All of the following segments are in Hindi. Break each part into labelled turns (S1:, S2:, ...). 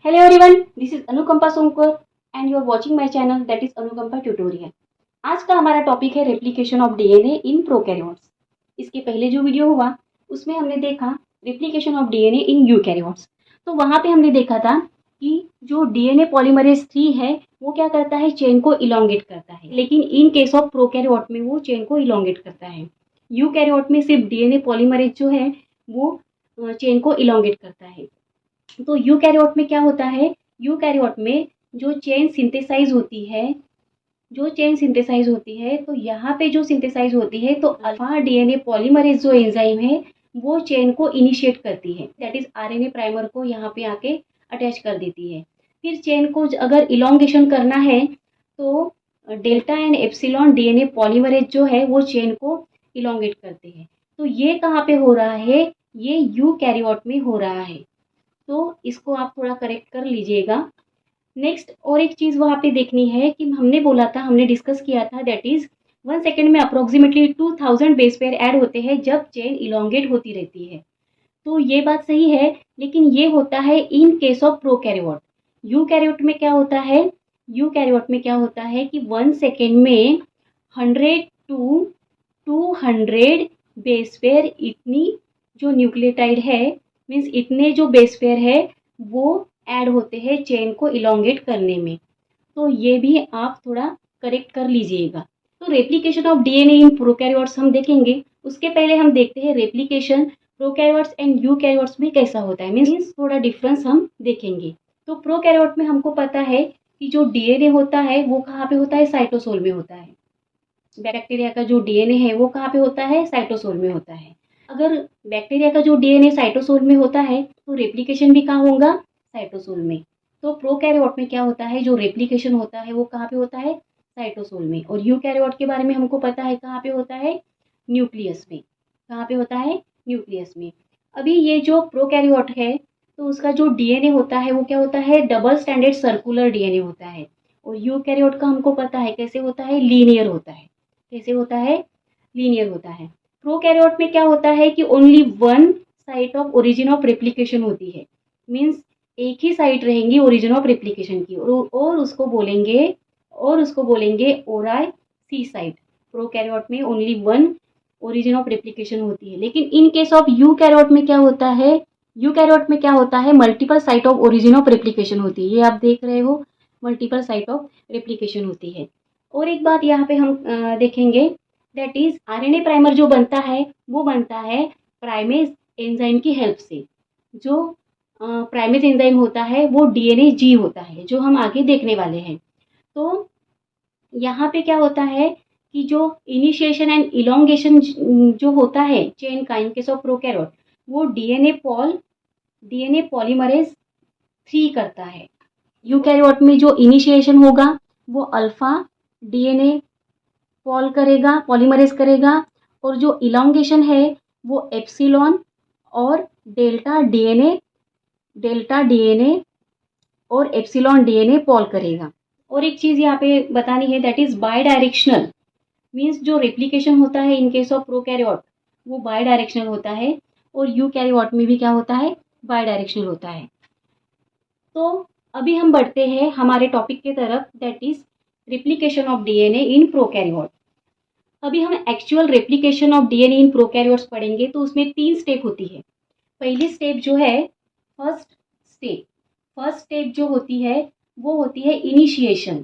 S1: Hello everyone, this is Anukampa Sonkar and you are watching my channel that is Anukampa Tutorial। आज का हमारा टॉपिक है replication of DNA in prokaryotes. इसके पहले जो वीडियो हुआ उसमें हमने देखा replication of DNA in eukaryotes. तो वहाँ पे हमने देखा था कि जो डीएनए पॉलीमरेज 3 है वो क्या करता है, चेन को इलोंगेट करता है, लेकिन इन केस ऑफ प्रोकैरियोट में वो चेन को इलोंगेट करता है। यूकैरियोट में सिर्फ डीएनए पॉलीमरेज जो है वो चेन को इलोंगेट करता है। तो यूकैरियोट में क्या होता है, यूकैरियोट में जो चेन सिंथेसाइज होती है, तो यहाँ पे जो सिंथेसाइज होती है तो अल्फा डीएनए पॉलीमरेज जो एंजाइम है वो चेन को इनिशिएट करती है, दैट इज आरएनए प्राइमर को यहाँ पे आके अटैच कर देती है। फिर चेन को अगर इलोंगेशन करना है तो delta and epsilon DNA polymerase जो है वो चेन को इलोंगेट करते हैं। तो ये कहाँ पे हो रहा है, ये यूकैरियोट में हो रहा है। तो इसको आप थोड़ा करेक्ट कर लीजिएगा। नेक्स्ट और एक चीज़ वहाँ पे देखनी है कि हमने बोला था, हमने डिस्कस किया था, दैट इज 1 सेकेंड में अप्रोक्सीमेटली 2000 बेस पेयर ऐड होते हैं जब चेन इलोंगेट होती रहती है। तो ये बात सही है, लेकिन ये होता है in case of prokaryote. Eukaryote में क्या होता है, यूकैरियोट में क्या होता है कि 1 सेकेंड में 100 टू 200 बेस पेयर इतनी जो न्यूक्लियोटाइड है, मीन्स इतने जो बेस पेयर है वो ऐड होते हैं चेन को इलोंगेट करने में। तो ये भी आप थोड़ा करेक्ट कर लीजिएगा। तो replication of DNA in prokaryotes हम देखेंगे, उसके पहले हम देखते हैं रेप्लिकेशन प्रोकैरियोट्स एंड यूकैरियोट्स में कैसा होता है, मीन्स थोड़ा डिफरेंस हम देखेंगे। तो प्रोकैरियोट में हमको पता है कि जो डीएनए होता है वो कहाँ पे होता है, साइटोसोल में होता है। बैक्टीरिया का जो डीएनए है वो कहाँ पे होता है, साइटोसोल में होता है। अगर बैक्टीरिया का जो डीएनए साइटोसोल में होता है तो रेप्लिकेशन भी कहाँ होगा, साइटोसोल में। तो प्रोकैरियोट में क्या होता है, जो रेप्लिकेशन होता है वो कहाँ पे होता है, साइटोसोल में। और यूकैरियोट के बारे में हमको पता है कहाँ पे होता है, न्यूक्लियस में। कहाँ पे होता है, न्यूक्लियस में। अभी ये जो प्रोकैरियोट है तो उसका जो डीएनए होता है वो क्या होता है, डबल स्टैंडर्ड सर्कुलर डीएनए होता है। और यूकैरियोट का हमको पता है कैसे होता है, लीनियर होता है। कैसे होता है, लीनियर होता है। प्रोकैरियोट में क्या होता है कि only one site of origin of replication होती है, मीन्स एक ही साइट रहेंगी ओरिजिन ऑफ रेप्लिकेशन की, और उसको बोलेंगे ओराई सी साइट। प्रोकैरियोट में only one origin of replication होती है। लेकिन इन केस ऑफ यूकैरियोट में क्या होता है, यूकैरियोट में क्या होता है, multiple site of origin of replication होती है। ये आप देख रहे हो, मल्टीपल साइट ऑफ रेप्लिकेशन होती है। और एक बात यहाँ पे हम देखेंगे, दैट इज आरएनए प्राइमर जो बनता है वो बनता है प्राइमेज एंजाइम की हेल्प से। जो प्राइमेज एंजाइम होता है वो डीएनए जी होता है, जो हम आगे देखने वाले हैं। तो यहाँ पे क्या होता है कि जो इनिशिएशन एंड इलोंगेशन जो होता है चेन का इन केस ऑफ प्रोकैरियोट, वो डीएनए पॉलीमरेज 3 करता है। यूकैरियोट में जो इनिशिएशन होगा वो अल्फा डीएनए पॉलीमरेज करेगा, और जो इलोंगेशन है वो एप्सिलॉन और डेल्टा डीएनए और एप्सिलॉन डीएनए पॉल करेगा। और एक चीज़ यहाँ पे बतानी है, that is by directional, means जो रेप्लिकेशन होता है इन केस ऑफ प्रोकैरियोट वो बाय डायरेक्शनल होता है, और यूकैरियोट में भी क्या होता है, बाय डायरेक्शनल होता है। तो अभी हम बढ़ते हैं हमारे टॉपिक के तरफ, that is replication of DNA in prokaryote. अभी हम actual replication of DNA in prokaryotes पढ़ेंगे, तो उसमें 3 स्टेप होती है। पहली स्टेप जो है, फर्स्ट स्टेप जो होती है वो होती है इनिशिएशन।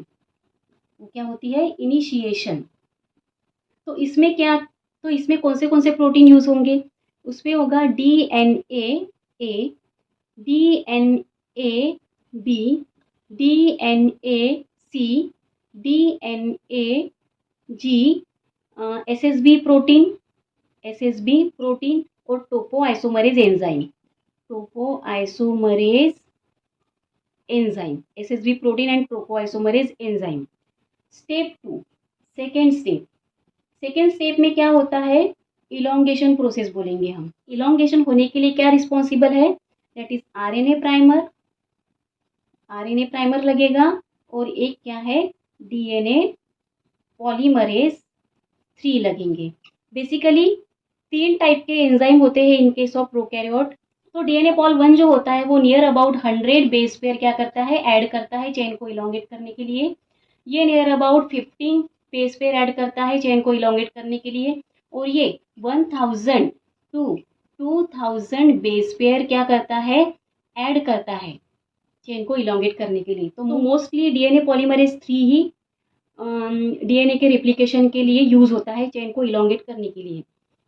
S1: वो क्या होती है, इनिशिएशन। तो इसमें कौन से प्रोटीन यूज होंगे, उसमें होगा डीएनए ए, डीएनए बी, डीएनए सी, डीएनए जी, एसएसबी प्रोटीन और topoisomerase enzyme, SSB protein and topoisomerase enzyme. Step 2, second step में क्या होता है, इलोंगेशन प्रोसेस बोलेंगे हम। इलोंगेशन होने के लिए क्या रिस्पॉन्सिबल है, दैट इज आरएनए प्राइमर लगेगा, और एक क्या है, डीएनए पॉलीमरेज 3 लगेंगे। बेसिकली 3 टाइप के एंजाइम होते हैं इन केस ऑफ प्रोकैरियोट। तो तो डीएनए पॉल 1 जो होता है वो नियर अबाउट 100 बेस पेयर क्या करता है, ऐड करता है चेन को इलोंगेट करने के लिए। ये near about 15 base pair add करता है चेन को इलोंगेट करने के लिए। और ये 1000 टू 2000 बेस पेयर क्या करता है, ऐड करता है चेन को इलोंगेट करने के लिए। तो मोस्टली डीएनए पॉलीमरेज 3 ही डीएनए के रिप्लिकेशन के लिए यूज होता है चेन को इलोंगेट करने के लिए।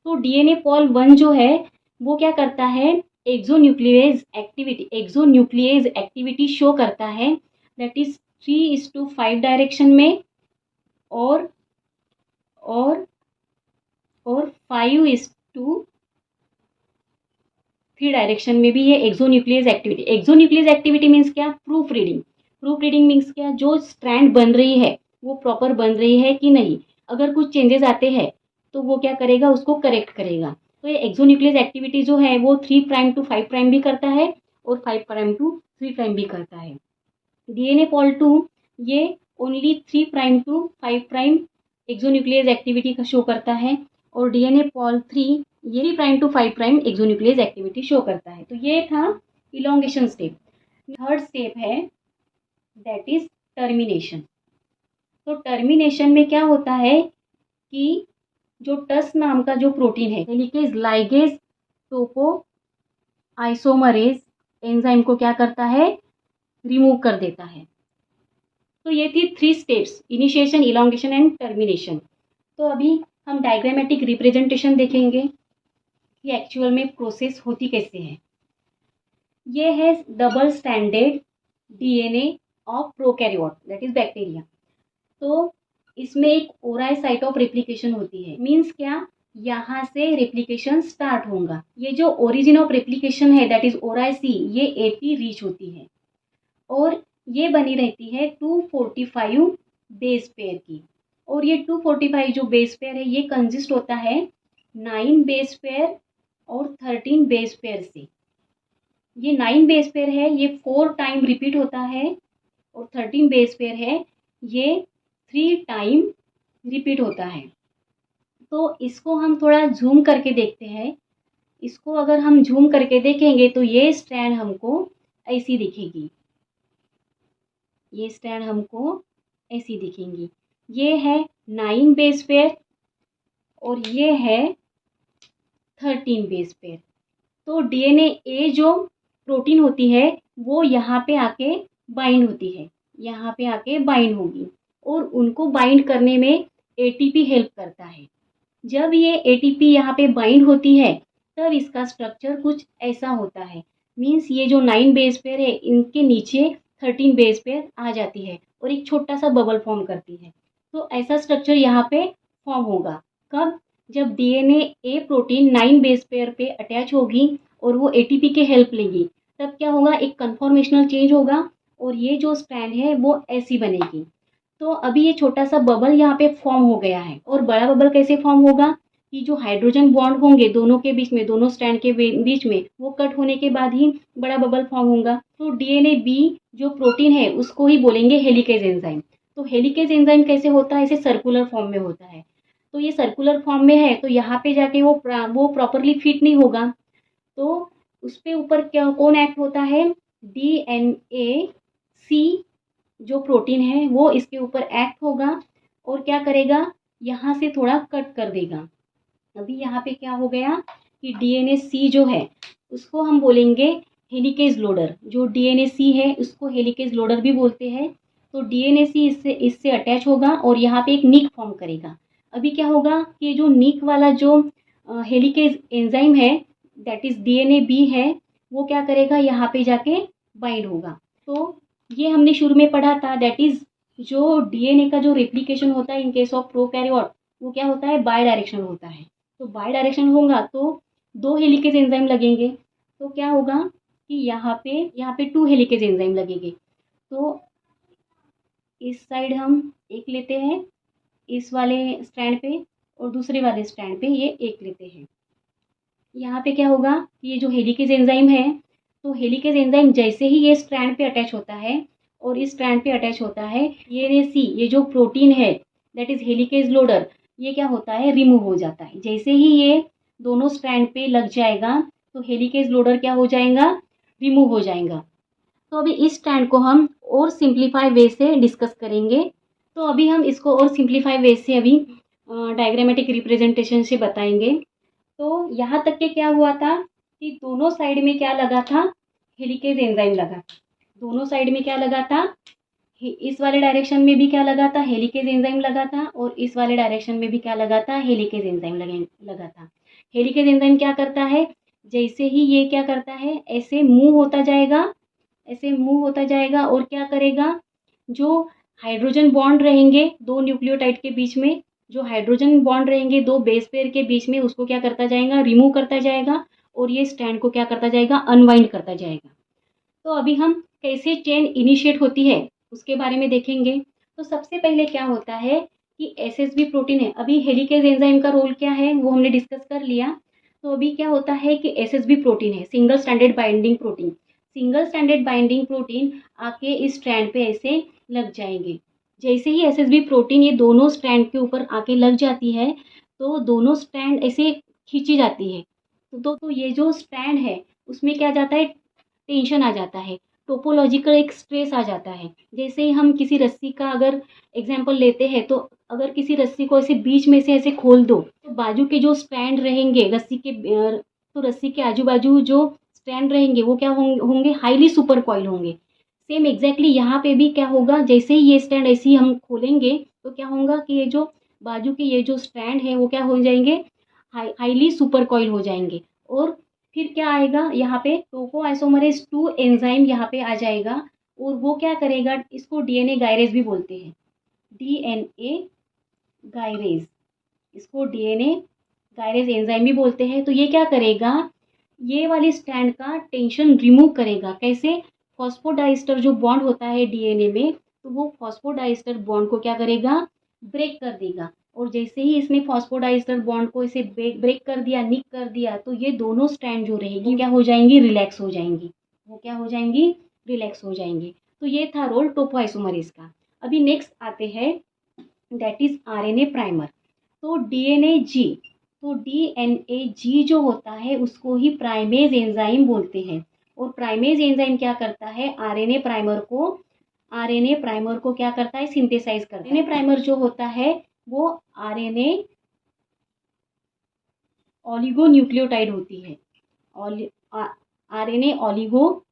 S1: तो डीएनए पॉल 1 जो है वो क्या करता है, एक्सोन्यूक्लियेज एक्टिविटी शो करता है, दैट इज 3:5 डायरेक्शन में और 5:3 डायरेक्शन में भी ये एक्सोन्यूक्लियस एक्टिविटी मीन्स क्या, प्रूफ रीडिंग मीन्स क्या, जो स्ट्रैंड बन रही है वो प्रॉपर बन रही है कि नहीं, अगर कुछ चेंजेस आते हैं तो वो क्या करेगा, उसको करेक्ट करेगा। तो ये एक्सोन्यूक्लियस एक्टिविटी जो है वो 3' to 5' भी करता है और 5' to 3' भी करता है। डीएनए पॉल 2 ये ओनली 3' to 5' एक्सोन्यूक्लियस एक्टिविटी का शो करता है और डीएनए पॉल 3 ये 3' to 5' एक्सोन्यूक्लियस एक्टिविटी शो करता है। तो ये था इलोंगेशन स्टेप। थर्ड स्टेप है दैट इज टर्मिनेशन। तो टर्मिनेशन में क्या होता है कि जो टस नाम का जो प्रोटीन है, हेलिकेज लाइगेज टोपो आइसोमरेज एंजाइम को क्या करता है, रिमूव कर देता है। तो ये थी 3 steps, initiation, elongation and termination. तो अभी हम डायग्रामेटिक रिप्रेजेंटेशन देखेंगे कि एक्चुअल में प्रोसेस होती कैसे है। ये है double standard DNA of prokaryote that is bacteria. तो इसमें एक ओराई साइट ऑफ रेप्लिकेशन होती है, मीन्स क्या, यहाँ से रेप्लिकेशन स्टार्ट होगा। ये जो ओरिजिन ऑफ रेप्लिकेशन है दैट इज ओराई सी, ये 80 रीच होती है और ये बनी रहती है 245 बेस पेयर की। और ये 245 जो बेस पेयर है ये कंजिस्ट होता है 9 बेस पेयर और 13 बेस पेयर से। ये 9 बेस पेयर है ये 4 टाइम रिपीट होता है और 13 बेस पेयर है ये 3 टाइम रिपीट होता है। तो इसको हम थोड़ा जूम करके देखते हैं। इसको अगर हम जूम करके देखेंगे तो ये स्ट्रैंड हमको ऐसी दिखेगी, ये स्ट्रैंड हमको ऐसी दिखेंगी। ये है 9 बेस पेयर और ये है 13 बेस पेयर। तो डीएनए ए जो प्रोटीन होती है वो यहाँ पे आके बाइंड होती है, यहाँ पे आके बाइंड होगी और उनको बाइंड करने में एटीपी हेल्प करता है। जब ये एटीपी यहाँ पे बाइंड होती है तब इसका स्ट्रक्चर कुछ ऐसा होता है, मीन्स ये जो 9 बेस पेयर है इनके नीचे 13 बेस पेयर आ जाती है और एक छोटा सा बबल फॉर्म करती है। तो ऐसा स्ट्रक्चर यहाँ पे फॉर्म होगा कब, जब डीएनए ए प्रोटीन 9 बेस पेयर पे अटैच होगी और वो एटीपी के हेल्प लेगी, तब क्या होगा, एक कन्फॉर्मेशनल चेंज होगा और ये जो स्ट्रैंड है वो ऐसी बनेगी। तो अभी ये छोटा सा बबल यहाँ पे फॉर्म हो गया है और बड़ा बबल कैसे फॉर्म होगा कि जो हाइड्रोजन बॉन्ड होंगे दोनों के बीच में, दोनों स्ट्रैंड के बीच में, वो कट होने के बाद ही बड़ा बबल फॉर्म होगा। तो डीएनए बी जो प्रोटीन है उसको ही बोलेंगे हेलिकेज एंजाइम। तो हेलिकेज एंजाइम कैसे होता है, ऐसे सर्कुलर फॉर्म में होता है। तो ये सर्कुलर फॉर्म में है तो यहाँ पे जाके वो प्रॉपरली फिट नहीं होगा, तो उस पे ऊपर क्या कौन एक्ट होता है, डीएनए सी जो प्रोटीन है वो इसके ऊपर एक्ट होगा और क्या करेगा, यहाँ से थोड़ा कट कर देगा। अभी यहाँ पे क्या हो गया कि डीएनए सी जो है उसको हम बोलेंगे हेलिकेज लोडर। जो डीएनए सी है उसको हेलिकेज लोडर भी बोलते हैं। तो डीएनए सी इससे अटैच होगा और यहाँ पे एक निक फॉर्म करेगा। अभी क्या होगा कि जो निक वाला जो हेलिकेज एंजाइम है दैट इज डीएनए बी है, वो क्या करेगा, यहाँ पे जाके बाइंड होगा। तो ये हमने शुरू में पढ़ा था, दैट इज जो डीएनए का जो रेप्लिकेशन होता है इन केस ऑफ प्रोकैरियोट वो क्या होता है, बाय डायरेक्शनल होता है। तो बाय डायरेक्शन होगा तो 2 हेलिकेज एंजाइम लगेंगे। तो क्या होगा कि यहाँ पे 2 हेलिकेज एंजाइम लगेंगे। तो इस साइड हम एक लेते हैं इस वाले स्ट्रैंड पे और दूसरे वाले स्ट्रैंड पे ये एक लेते हैं। यहाँ पे क्या होगा कि ये जो हेलिकेज एंजाइम है, तो हेलिकेज एंजाइम जैसे ही ये स्ट्रैंड पे अटैच होता है और इस स्ट्रैंड पे अटैच होता है, ये जो प्रोटीन है दैट इज हेलिकेज लोडर, ये क्या होता है, रिमूव हो जाता है। जैसे ही ये दोनों स्ट्रैंड पे लग जाएगा तो हेलिकेज लोडर क्या हो जाएगा, रिमूव हो जाएगा। तो अभी इस स्टैंड को हम और सिंप्लीफाई वे से डिस्कस करेंगे। तो अभी हम इसको और सिंप्लीफाई वे से अभी डायग्रामेटिक रिप्रेजेंटेशन से बताएंगे। तो यहाँ तक के क्या हुआ था कि दोनों साइड में क्या लगा था, हेलिकेज एंजाइम लगा। दोनों साइड में क्या लगा था, इस वाले डायरेक्शन में भी क्या लगा था, हेलिकेज एंजाइम लगा था, और इस वाले डायरेक्शन में भी क्या लगा था, हेलिकेज एंजाइम लगा था। हेलिकेज एंजाइम क्या करता है, जैसे ही ये क्या करता है, ऐसे मूव होता जाएगा, ऐसे मूव होता जाएगा, और क्या करेगा, जो हाइड्रोजन बॉन्ड रहेंगे दो न्यूक्लियोटाइड के बीच में, जो हाइड्रोजन बॉन्ड रहेंगे दो बेस पेयर के बीच में, उसको क्या करता जाएगा, रिमूव करता जाएगा, और ये स्टैंड को क्या करता जाएगा, अनवाइंड करता जाएगा। तो अभी हम कैसे चेन इनिशिएट होती है उसके बारे में देखेंगे। तो सबसे पहले क्या होता है कि एसएसबी प्रोटीन है, अभी हेलिकेज एंजाइम का रोल क्या है वो हमने डिस्कस कर लिया। तो अभी क्या होता है कि एसएसबी प्रोटीन है, single standard binding protein. Single standard binding protein आके इस स्ट्रैंड पे ऐसे लग जाएंगे। जैसे ही एसएसबी प्रोटीन ये दोनों स्ट्रैंड के ऊपर आके लग जाती है, तो दोनों स्ट्रैंड ऐसे खींची जाती है। तो ये जो स्ट्रैंड है उसमें क्या जाता है, टेंशन आ जाता है, टोपोलॉजिकल एक स्ट्रेस आ जाता है। जैसे ही हम किसी रस्सी का अगर एग्जाम्पल लेते हैं, तो अगर किसी रस्सी को ऐसे बीच में से ऐसे खोल दो, तो बाजू के जो स्ट्रैंड रहेंगे रस्सी के, तो रस्सी के आजू बाजू जो स्ट्रैंड रहेंगे वो क्या होंगे, हाईली सुपर कॉइल होंगे। सेम एग्जैक्टली यहाँ पे भी क्या होगा, जैसे ही ये स्ट्रैंड ऐसे ही हम खोलेंगे, तो क्या होगा कि ये जो बाजू के ये जो स्ट्रैंड है वो क्या हो जाएंगे, हाईली सुपर कॉइल हो जाएंगे। और फिर क्या आएगा यहाँ पे, टोको आइसोमरेज 2 एंजाइम यहाँ पे आ जाएगा, और वो क्या करेगा, इसको डीएनए गायरेज भी बोलते हैं, डीएनए गायरेज, इसको डीएनए गायरेज एंजाइम भी बोलते हैं। तो ये क्या करेगा, ये वाली स्टैंड का टेंशन रिमूव करेगा। कैसे, फॉस्फोडाइस्टर जो बॉन्ड होता है डीएनए में, तो वो फॉस्फोडाइस्टर बॉन्ड को क्या करेगा, ब्रेक कर देगा। और जैसे ही इसने फॉस्फोडाइस्टर बॉन्ड को इसे ब्रेक कर दिया, निक कर दिया, तो ये दोनों स्ट्रैंड जो रहेगी क्या हो जाएंगी, रिलैक्स हो जाएंगी। वो क्या हो जाएंगी, रिलैक्स हो जाएंगी। तो ये था रोल टोपोआइसोमरेज का। अभी नेक्स्ट आते हैं, दैट इज आरएनए प्राइमर। तो डीएनए जी, तो डीएनए जी जो होता है उसको ही प्राइमेज एंजाइम बोलते हैं। और प्राइमेज एंजाइम क्या करता है, आरएनए प्राइमर को क्या करता है, सिंथेसाइज करता है। आरएनए प्राइमर जो होता है वो आरएनए ऑलिगो न्यूक्लियोटाइड होती है, आरएनए ऑलिगो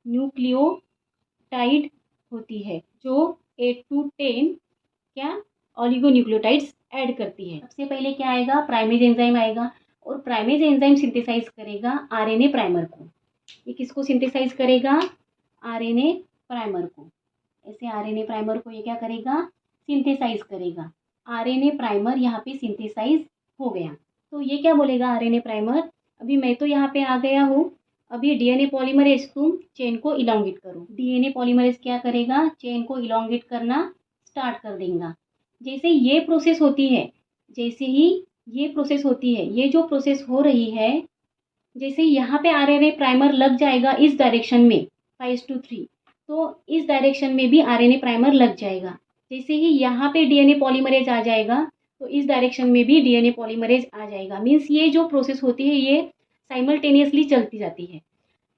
S1: न्यूक्लियोटाइड होती है, जो 8 to 10 क्या ऑलिगो न्यूक्लियोटाइड्स ऐड करती है। सबसे पहले क्या आएगा, प्राइमेज एंजाइम आएगा, और प्राइमेज एंजाइम सिंथेसाइज करेगा आरएनए प्राइमर को। ये किसको सिंथेसाइज करेगा, आरएनए प्राइमर को। ऐसे आरएनए प्राइमर को ये क्या करेगा, सिंथेसाइज करेगा। आरएनए प्राइमर यहाँ पे सिंथेसाइज हो गया। तो ये क्या बोलेगा आरएनए प्राइमर, अभी मैं तो यहाँ पे आ गया हूँ, अभी डीएनए पॉलीमरेज तुम चेन को इलोंगेट करो। डीएनए पॉलीमरेज क्या करेगा, चेन को इलोंगेट करना स्टार्ट कर देगा। जैसे ये प्रोसेस होती है, जैसे ही ये प्रोसेस होती है, ये जो प्रोसेस हो रही है, जैसे यहाँ पे आरएनए प्राइमर लग जाएगा इस डायरेक्शन में 5:3, तो इस डायरेक्शन में भी आरएनए प्राइमर लग जाएगा। जैसे ही यहाँ पे डीएनए पॉलीमरेज आ जाएगा, तो इस डायरेक्शन में भी डीएनए पॉलीमरेज आ जाएगा। मीन्स ये जो प्रोसेस होती है ये साइमल्टेनियसली चलती जाती है।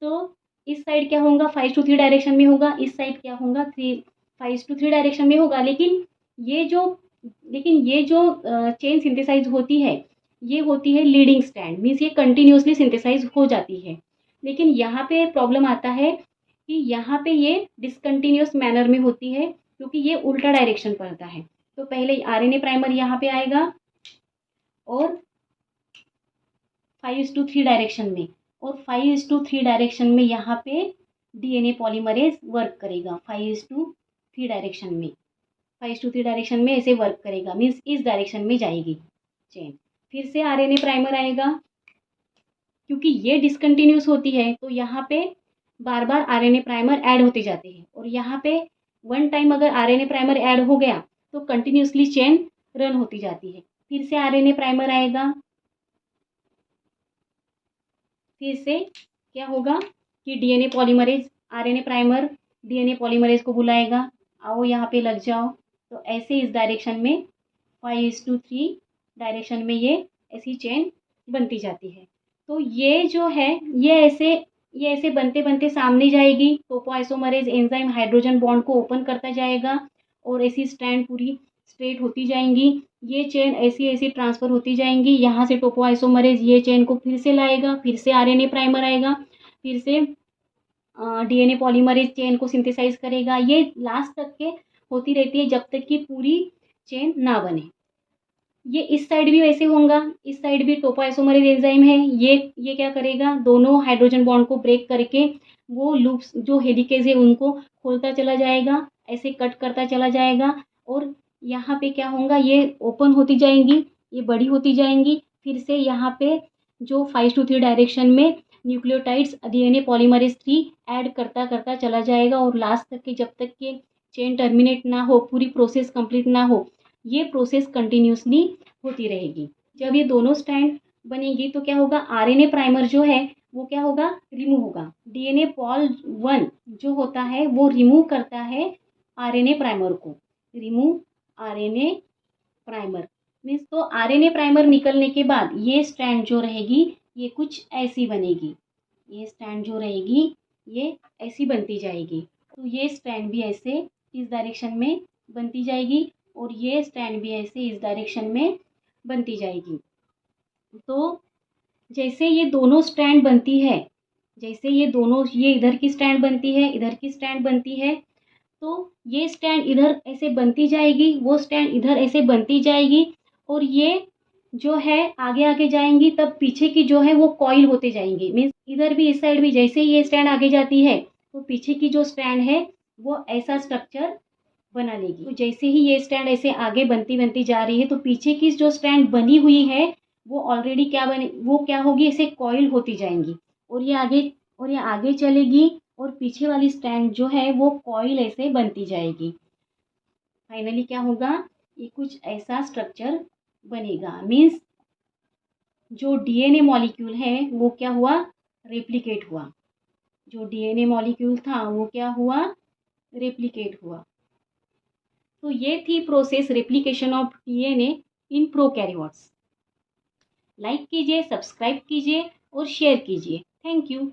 S1: तो इस साइड क्या होगा, 5:3 डायरेक्शन में होगा, इस साइड क्या होगा, 5:3 डायरेक्शन में होगा। लेकिन ये जो चेन सिंथेसाइज होती है, ये होती है लीडिंग स्टैंड, मीन्स ये कंटिन्यूसली सिंथेसाइज हो जाती है। लेकिन यहाँ पे प्रॉब्लम आता है कि यहाँ पे ये डिसकंटिन्यूस मैनर में होती है, क्योंकि ये उल्टा डायरेक्शन पड़ता है। तो पहले आरएनए प्राइमर यहाँ पे आएगा और 5:3 डायरेक्शन में, और 5:3 डायरेक्शन में यहाँ पे डीएनए पॉलीमरेज वर्क करेगा। 5:3 डायरेक्शन में, 5:3 डायरेक्शन में ऐसे वर्क करेगा, मीन्स इस डायरेक्शन में जाएगी चेन। फिर से आरएनए प्राइमर आएगा, क्योंकि ये डिसकंटिन्यूस होती है, तो यहाँ पे बार बार आरएनए प्राइमर ऐड होते जाते हैं। और यहाँ पे वन टाइम अगर आरएनए प्राइमर ऐड हो गया तो कंटिन्यूसली चेन रन होती जाती है। फिर से आरएनए प्राइमर आएगा, फिर से क्या होगा कि DNA polymerase, RNA primer DNA polymerase को बुलाएगा, आओ यहाँ पे लग जाओ। तो ऐसे इस डायरेक्शन में 5:3 डायरेक्शन में ये ऐसी चेन बनती जाती है। तो ये जो है ये ऐसे बनते बनते सामने जाएगी। टोपोआइसोमरेज एंजाइम हाइड्रोजन बॉन्ड को ओपन करता जाएगा और ऐसी स्ट्रैंड पूरी स्ट्रेट होती जाएंगी। ये चेन ऐसी ऐसी ट्रांसफ़र होती जाएंगी। यहाँ से टोपोआइसोमरेज ये चेन को फिर से लाएगा, फिर से आरएनए प्राइमर आएगा, फिर से डीएनए पॉलीमरेज चेन को सिंथेसाइज करेगा। ये लास्ट तक के होती रहती है जब तक कि पूरी चेन ना बने। ये इस साइड भी वैसे होगा, इस साइड भी टोपोआइसोमरेज एंजाइम है। ये क्या करेगा, दोनों हाइड्रोजन बॉन्ड को ब्रेक करके वो लूप्स जो हेलिकेज है उनको खोलता चला जाएगा, ऐसे कट करता चला जाएगा। और यहाँ पे क्या होगा, ये ओपन होती जाएंगी, ये बड़ी होती जाएंगी। फिर से यहाँ पे जो 5 to 3 डायरेक्शन में न्यूक्लियोटाइड्स डीएनए पॉलीमरेज 3 ऐड करता करता चला जाएगा और लास्ट तक के जब तक के चेन टर्मिनेट ना हो, पूरी प्रोसेस कंप्लीट ना हो, ये प्रोसेस कंटिन्यूसली होती रहेगी। जब ये दोनों स्ट्रैंड बनेगी तो क्या होगा, आरएनए प्राइमर जो है वो क्या होगा, रिमूव होगा। डीएनए पॉल 1 जो होता है वो रिमूव करता है आरएनए प्राइमर को। रिमूव आरएनए प्राइमर मीन्स, तो आरएनए प्राइमर निकलने के बाद ये स्ट्रैंड जो रहेगी ये कुछ ऐसी बनेगी। ये स्ट्रैंड जो रहेगी ये ऐसी बनती जाएगी। तो ये स्ट्रैंड भी ऐसे इस डायरेक्शन में बनती जाएगी और ये स्ट्रैंड भी ऐसे इस डायरेक्शन में बनती जाएगी। तो जैसे ये दोनों स्ट्रैंड बनती है, जैसे ये दोनों, ये इधर की स्ट्रैंड बनती है, इधर की स्ट्रैंड बनती है, तो ये स्ट्रैंड इधर ऐसे बनती जाएगी, वो स्ट्रैंड इधर ऐसे बनती जाएगी और ये जो है आगे आगे जाएंगी, तब पीछे की जो है वो कॉइल होते जाएंगी। मीन्स इधर भी इस साइड भी जैसे ही ये स्ट्रैंड आगे जाती है तो पीछे की जो स्ट्रैंड है वो ऐसा स्ट्रक्चर बना लेगी। तो जैसे ही ये स्ट्रैंड ऐसे आगे बनती बनती जा रही है तो पीछे की जो स्ट्रैंड बनी हुई है वो ऑलरेडी क्या बने, वो क्या होगी, ऐसे कॉइल होती जाएंगी और ये आगे चलेगी और पीछे वाली स्ट्रैंड जो है वो कॉइल ऐसे बनती जाएगी। फाइनली क्या होगा, ये कुछ ऐसा स्ट्रक्चर बनेगा। मीन्स जो डीएनए मॉलिक्यूल है वो क्या हुआ, रेप्लिकेट हुआ। जो डीएनए मॉलिक्यूल था वो क्या हुआ, रेप्लिकेट हुआ। तो ये थी process replication of DNA in prokaryotes. Like कीजिए, सब्सक्राइब कीजिए और शेयर कीजिए। Thank you.